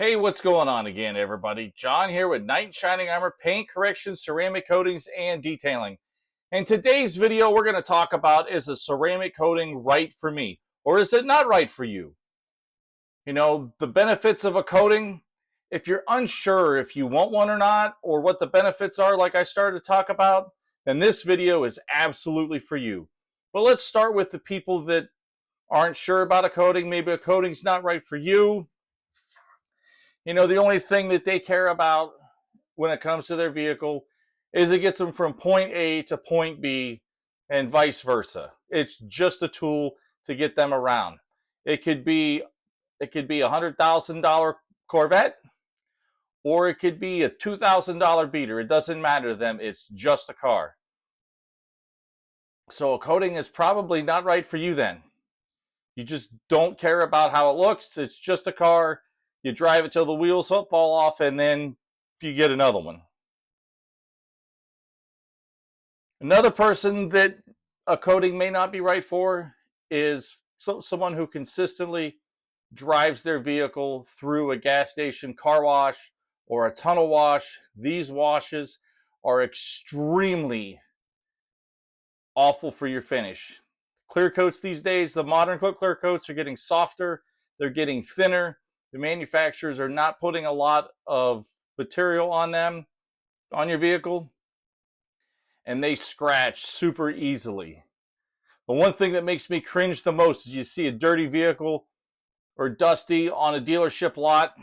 Hey, what's going on again, everybody? John here with Knight Shining Armor Paint Correction, Ceramic Coatings, and Detailing. In today's video, we're going to talk about, is a ceramic coating right for me? Or is it not right for you? You know, the benefits of a coating, if you're unsure if you want one or not, or what the benefits are like I started to talk about, then this video is absolutely for you. But let's start with the people that aren't sure about a coating. Maybe a coating's not right for you. You know, the only thing that they care about when it comes to their vehicle is it gets them from point A to point B and vice versa. It's just a tool to get them around. It could be $100,000 Corvette, or it could be a $2,000 beater. It doesn't matter to them. It's just a car. So a coating is probably not right for you then. You just don't care about how it looks. It's just a car. You drive it till the wheels fall off, and then you get another one. Another person that a coating may not be right for is someone who consistently drives their vehicle through a gas station car wash or a tunnel wash. These washes are extremely awful for your finish. Clear coats these days, the modern clear coats are getting softer, they're getting thinner. The manufacturers are not putting a lot of material on them, on your vehicle, and they scratch super easily. The one thing that makes me cringe the most is you see a dirty vehicle or dusty on a dealership lot,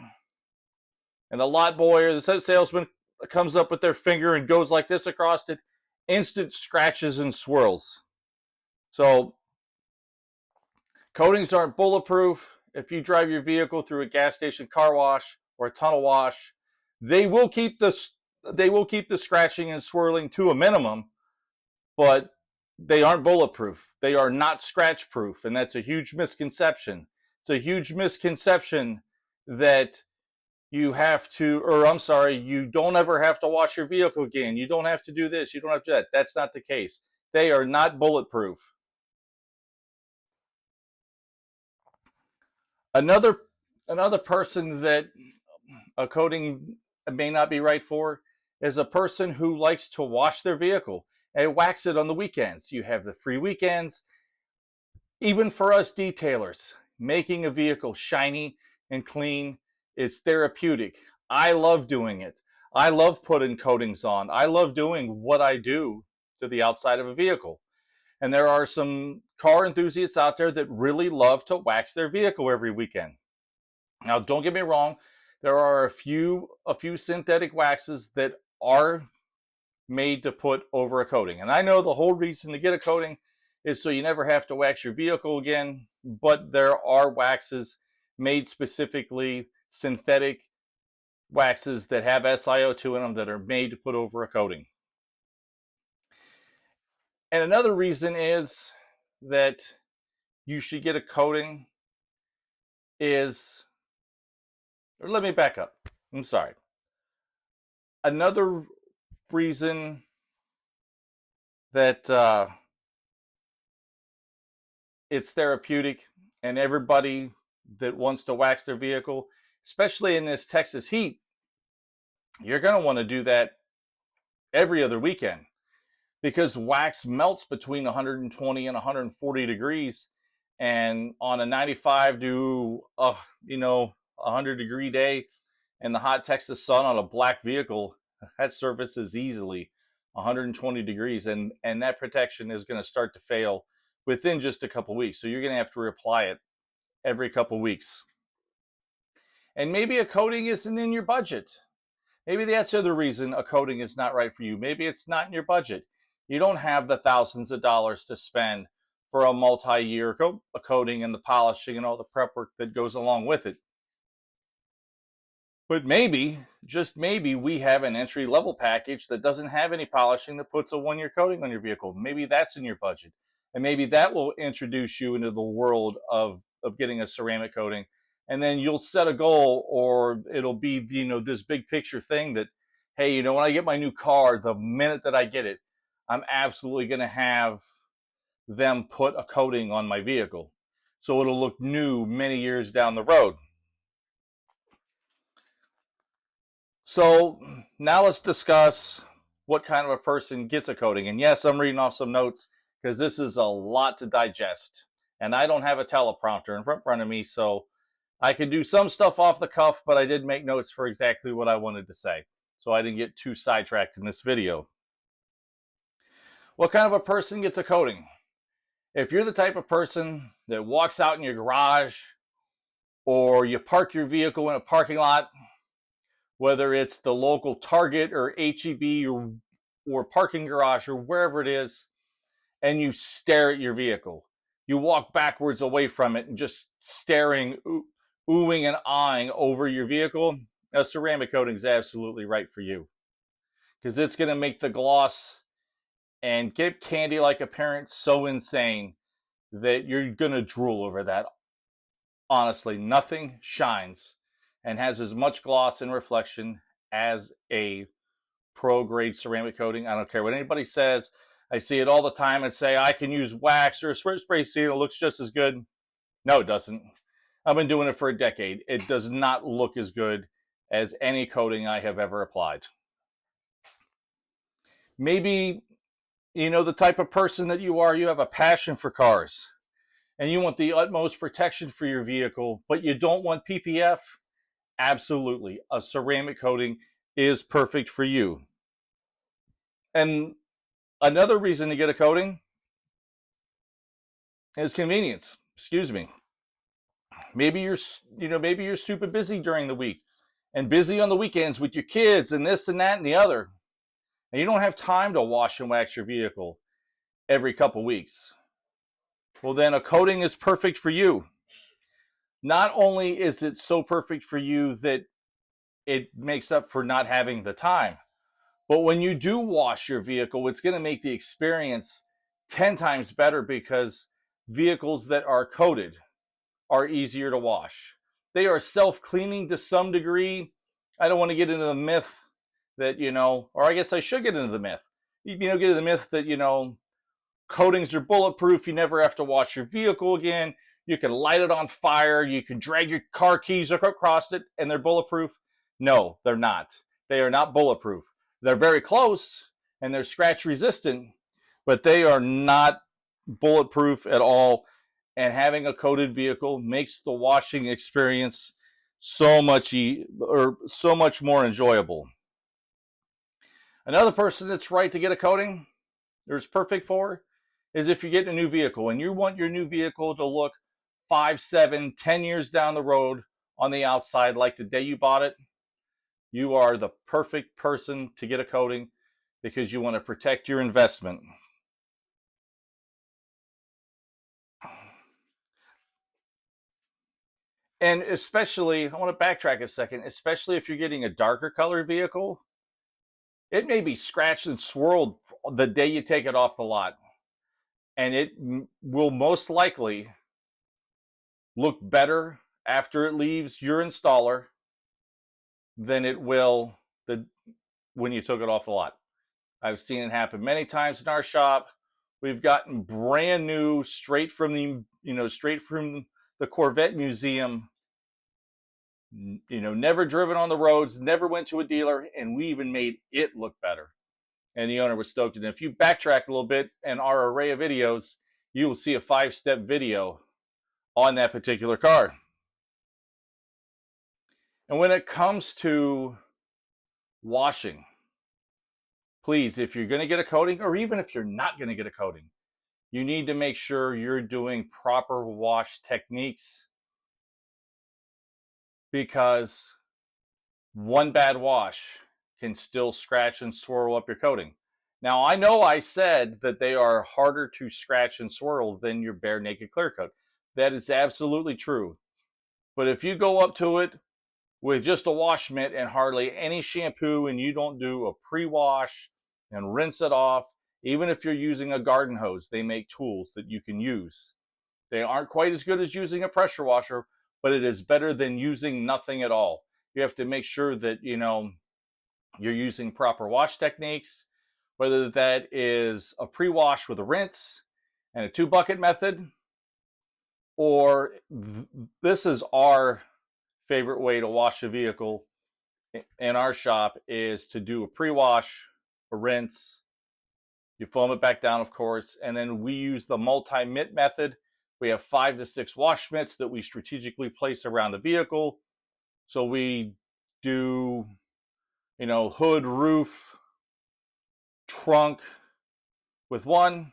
and the lot boy or the salesman comes up with their finger and goes like this across it. Instant scratches and swirls. So coatings aren't bulletproof. If you drive your vehicle through a gas station car wash or a tunnel wash, they will keep the scratching and swirling to a minimum, but they aren't bulletproof. They are not scratch proof, and that's a huge misconception. It's a huge misconception that you have to, or I'm sorry, you don't ever have to wash your vehicle again. You don't have to do this. You don't have to do that. That's not the case. They are not bulletproof. Another person that a coating may not be right for is a person who likes to wash their vehicle and wax it on the weekends. You have the free weekends. Even for us detailers, making a vehicle shiny and clean is therapeutic. I love doing it. I love putting coatings on. I love doing what I do to the outside of a vehicle. And there are some car enthusiasts out there that really love to wax their vehicle every weekend. Now, don't get me wrong. There are a few synthetic waxes that are made to put over a coating. And I know the whole reason to get a coating is so you never have to wax your vehicle again. But there are waxes made specifically, synthetic waxes that have SiO2 in them that are made to put over a coating. And another reason is that you should get a coating is, or let me back up. I'm sorry. Another reason that it's therapeutic, and everybody that wants to wax their vehicle, especially in this Texas heat, you're going to want to do that every other weekend, because wax melts between 120 and 140 degrees, and on a 95 to 100-degree day in the hot Texas sun on a black vehicle, that surface is easily 120 degrees, and that protection is going to start to fail within just a couple weeks. So you're going to have to reapply it every couple weeks. And maybe a coating isn't in your budget. Maybe that's the other reason a coating is not right for you. Maybe it's not in your budget. You don't have the thousands of dollars to spend for a multi-year coating and the polishing and all the prep work that goes along with it. But maybe, just maybe, we have an entry-level package that doesn't have any polishing that puts a one-year coating on your vehicle. Maybe that's in your budget. And maybe that will introduce you into the world of getting a ceramic coating. And then you'll set a goal, or it'll be, this big picture thing that, hey, when I get my new car, the minute that I get it, I'm absolutely going to have them put a coating on my vehicle, so it'll look new many years down the road. So now let's discuss what kind of a person gets a coating. And yes, I'm reading off some notes because this is a lot to digest. And I don't have a teleprompter in front of me, so I can do some stuff off the cuff, but I did make notes for exactly what I wanted to say. So I didn't get too sidetracked in this video. What kind of a person gets a coating? If you're the type of person that walks out in your garage or you park your vehicle in a parking lot, whether it's the local Target or HEB or parking garage or wherever it is, and you stare at your vehicle. You walk backwards away from it and just staring, oohing and eyeing over your vehicle. A ceramic coating is absolutely right for you because it's going to make the gloss and get candy-like appearance so insane that you're going to drool over that. Honestly, nothing shines and has as much gloss and reflection as a pro grade ceramic coating. I don't care what anybody says. I see it all the time and say I can use wax or a spray seal. It looks just as good. No, it doesn't. I've been doing it for a decade. It does not look as good as any coating I have ever applied. Maybe, the type of person that you are, you have a passion for cars and you want the utmost protection for your vehicle, but you don't want PPF. Absolutely. A ceramic coating is perfect for you. And another reason to get a coating is convenience. Excuse me. Maybe you're super busy during the week and busy on the weekends with your kids and this and that and the other. And you don't have time to wash and wax your vehicle every couple weeks. Well, then a coating is perfect for you. Not only is it so perfect for you that it makes up for not having the time, but when you do wash your vehicle, it's going to make the experience 10 times better because vehicles that are coated are easier to wash. They are self-cleaning to some degree. I don't want to get into the myth that, or I guess I should get into the myth. Get into the myth that, coatings are bulletproof. You never have to wash your vehicle again. You can light it on fire. You can drag your car keys across it and they're bulletproof. No, they're not. They are not bulletproof. They're very close and they're scratch resistant, but they are not bulletproof at all. And having a coated vehicle makes the washing experience so much more enjoyable. Another person that's right to get a coating, or is perfect for, is if you're getting a new vehicle and you want your new vehicle to look 5, 7, 10 years down the road on the outside like the day you bought it. You are the perfect person to get a coating because you want to protect your investment. And especially, I want to backtrack a second, especially if you're getting a darker color vehicle, it may be scratched and swirled the day you take it off the lot. And it will most likely look better after it leaves your installer than it will when you took it off the lot. I've seen it happen many times in our shop. We've gotten brand new, straight from the Corvette Museum, never driven on the roads, never went to a dealer, and we even made it look better. And the owner was stoked. And if you backtrack a little bit in our array of videos, you will see a 5-step video on that particular car. And when it comes to washing, please, if you're going to get a coating, or even if you're not going to get a coating, you need to make sure you're doing proper wash techniques, because one bad wash can still scratch and swirl up your coating. Now, I know I said that they are harder to scratch and swirl than your bare naked clear coat. That is absolutely true. But if you go up to it with just a wash mitt and hardly any shampoo, and you don't do a pre-wash and rinse it off, even if you're using a garden hose, they make tools that you can use. They aren't quite as good as using a pressure washer, but it is better than using nothing at all. You have to make sure that, you're using proper wash techniques, whether that is a pre-wash with a rinse and a 2-bucket method, or this is our favorite way to wash a vehicle, in our shop is to do a pre-wash, a rinse. You foam it back down, of course, and then we use the multi-mitt method. We have 5 to 6 wash mitts that we strategically place around the vehicle. So we do, hood, roof, trunk with one.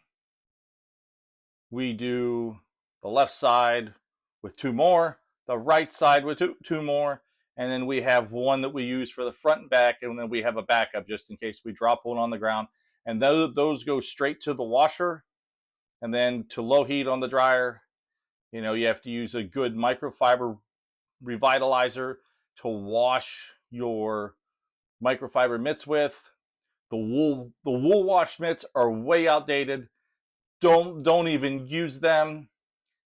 We do the left side with 2 more, the right side with two more, and then we have one that we use for the front and back, and then we have a backup just in case we drop one on the ground. And those go straight to the washer and then to low heat on the dryer. You have to use a good microfiber revitalizer to wash your microfiber mitts with. The wool wash mitts are way outdated. Don't even use them.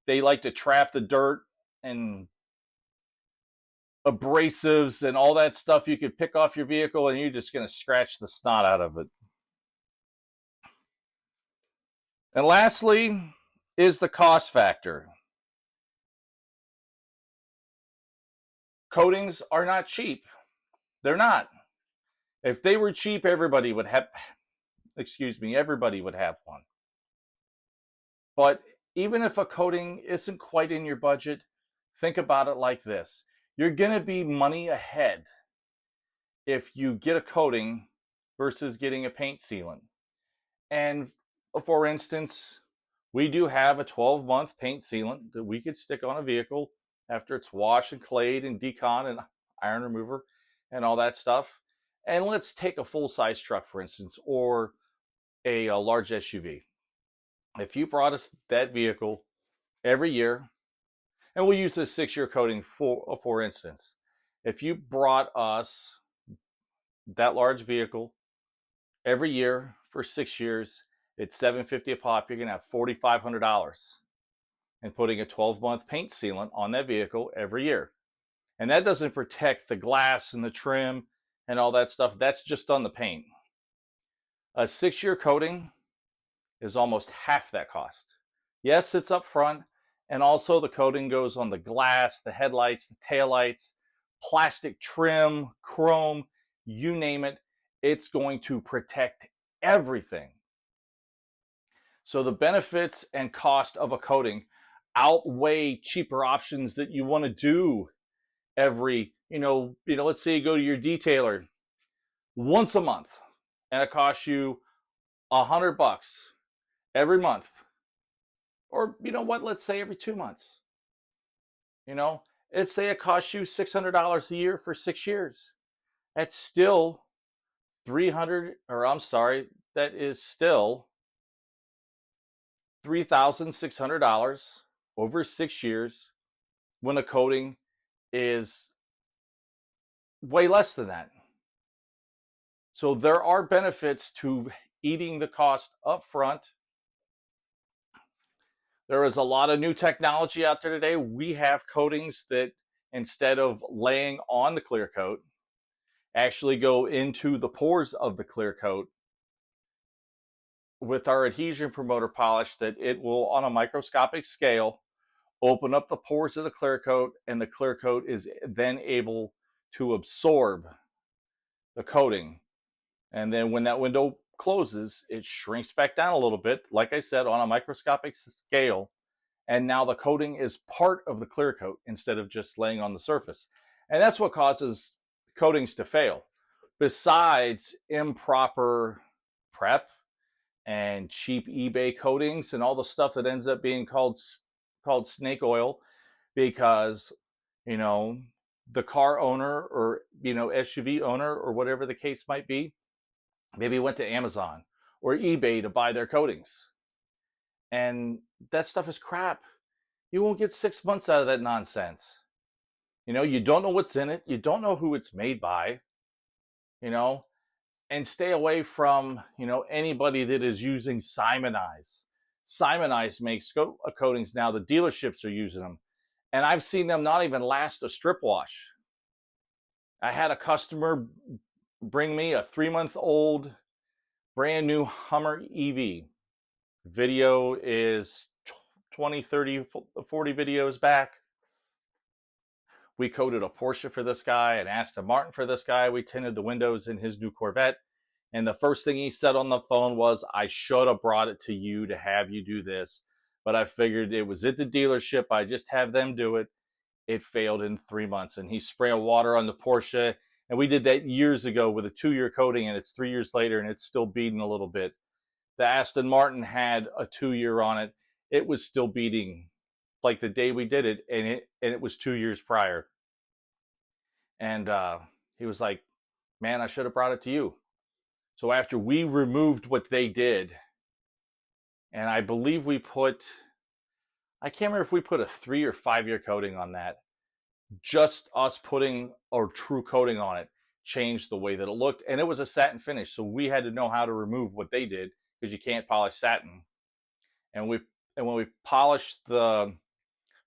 They like to trap the dirt and abrasives and all that stuff you could pick off your vehicle, and you're just going to scratch the snot out of it. And lastly is the cost factor. Coatings are not cheap. They're not. If they were cheap, everybody would have one. But even if a coating isn't quite in your budget, think about it like this. You're going to be money ahead if you get a coating versus getting a paint sealant. And for instance, we do have a 12-month paint sealant that we could stick on a vehicle after it's washed and clayed and decon and iron remover and all that stuff. And let's take a full-size truck, for instance, or a large SUV. If you brought us that vehicle every year, and we'll use this 6-year coating for instance, if you brought us that large vehicle every year for 6 years, it's $750 a pop. You're going to have $4,500 and putting a 12-month paint sealant on that vehicle every year. And that doesn't protect the glass and the trim and all that stuff. That's just on the paint. A 6-year coating is almost half that cost. Yes, it's up front, and also the coating goes on the glass, the headlights, the taillights, plastic trim, chrome, you name it. It's going to protect everything. So the benefits and cost of a coating outweigh cheaper options that you want to do every, let's say you go to your detailer once a month and it costs you $100 every month. Or let's say every 2 months. Let's say it costs you $600 a year for 6 years. That's still that is still $3,600 over 6 years when a coating is way less than that. So there are benefits to eating the cost up front. There is a lot of new technology out there today. We have coatings that instead of laying on the clear coat, actually go into the pores of the clear coat with our adhesion promoter polish, that it will, on a microscopic scale, open up the pores of the clear coat, and the clear coat is then able to absorb the coating. And then when that window closes, it shrinks back down a little bit, like I said, on a microscopic scale. And now the coating is part of the clear coat instead of just laying on the surface. And that's what causes coatings to fail. Besides improper prep and cheap eBay coatings and all the stuff that ends up being called snake oil, because the car owner or SUV owner or whatever the case might be maybe went to Amazon or eBay to buy their coatings, and that stuff is crap. You won't get 6 months out of that nonsense. You don't know what's in it. You don't know who it's made by. And stay away from, anybody that is using Simonize. Simonize makes coatings now. The dealerships are using them. And I've seen them not even last a strip wash. I had a customer bring me a 3-month-old brand new Hummer EV. Video is 20, 30, 40 videos back. We coated a Porsche for this guy, an Aston Martin for this guy. We tinted the windows in his new Corvette. And the first thing he said on the phone was, I should have brought it to you to have you do this, but I figured it was at the dealership. I just have them do it. It failed in 3 months. And he sprayed water on the Porsche. And we did that years ago with a 2-year coating, and it's 3 years later, and it's still beating a little bit. The Aston Martin had a 2-year on it. It was still beating like the day we did it, and it was 2 years prior. And he was like, man, I should have brought it to you. So after we removed what they did, and I believe we put, I can't remember if we put a 3 or 5 year coating on that. Just us putting a true coating on it changed the way that it looked. And it was a satin finish. So we had to know how to remove what they did, because you can't polish satin. And when we polished the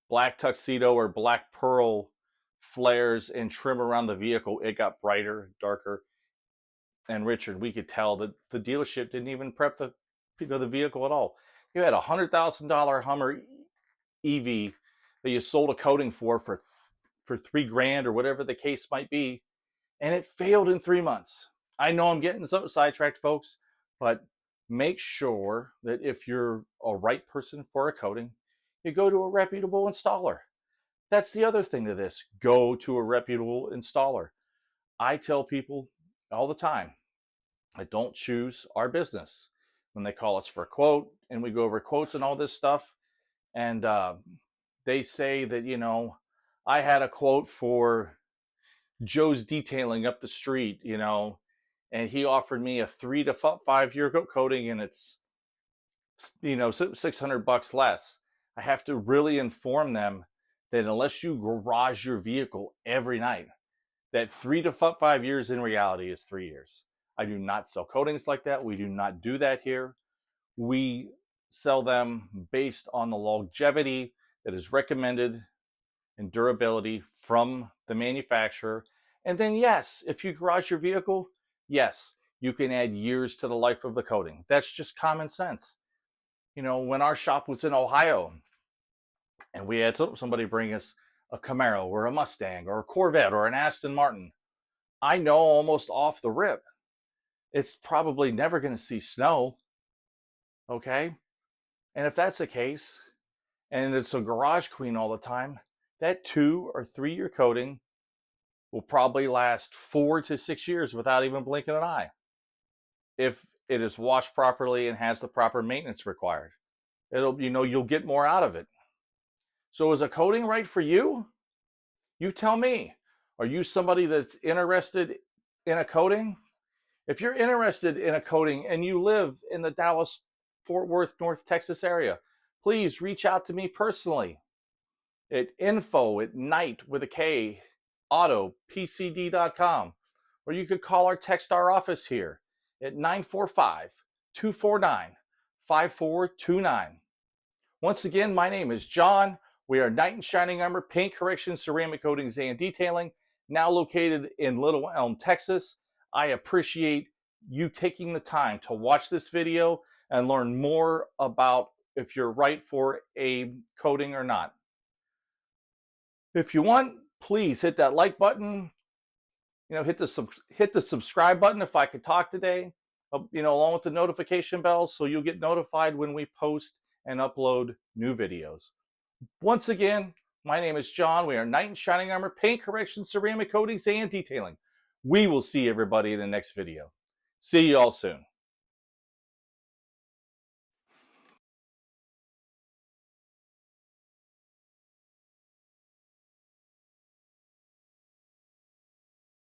black tuxedo or black pearl flares and trim around the vehicle, it got brighter, darker, and richer. We could tell that the dealership didn't even prep the vehicle at all. You had a $100,000 Hummer EV that you sold a coating for $3,000 or whatever the case might be, and it failed in 3 months. I know I'm getting sidetracked, folks, but make sure that if you're a right person for a coating, you go to a reputable installer. That's the other thing to this. Go to a reputable installer. I tell people all the time, I don't choose our business when they call us for a quote, and we go over quotes and all this stuff, and they say that, you know, I had a quote for Joe's Detailing up the street, you know, and he offered me a 3 to 5 year coating, and it's, you know, $600 less. I have to really inform them that unless you garage your vehicle every night, that 3 to 5 years in reality is 3 years. I do not sell coatings like that. We do not do that here. We sell them based on the longevity that is recommended and durability from the manufacturer. And then, yes, if you garage your vehicle, yes, you can add years to the life of the coating. That's just common sense. You know, when our shop was in Ohio and we had somebody bring us a Camaro or a Mustang or a Corvette or an Aston Martin, I know almost off the rip, it's probably never going to see snow. Okay? And if that's the case, and it's a garage queen all the time, that 2 or 3 year coating will probably last 4 to 6 years without even blinking an eye, if it is washed properly and has the proper maintenance required. It'll, you know, you'll get more out of it. So is a coating right for you? You tell me. Are you somebody that's interested in a coating? If you're interested in a coating and you live in the Dallas, Fort Worth, North Texas area, please reach out to me personally at info@autopcd.com, or you could call or text our office here at 945-249-5429. Once again, my name is John. We are Knight and Shining Armor Paint Correction, Ceramic Coatings, and Detailing, now located in Little Elm, Texas. I appreciate you taking the time to watch this video and learn more about if you're right for a coating or not. If you want, please hit that like button. You know, hit the subscribe button if I could talk today. You know, along with the notification bell, so you'll get notified when we post and upload new videos. Once again, my name is John. We are Knight and Shining Armor Paint Correction, Ceramic Coatings, and Detailing. We will see everybody in the next video. See you all soon.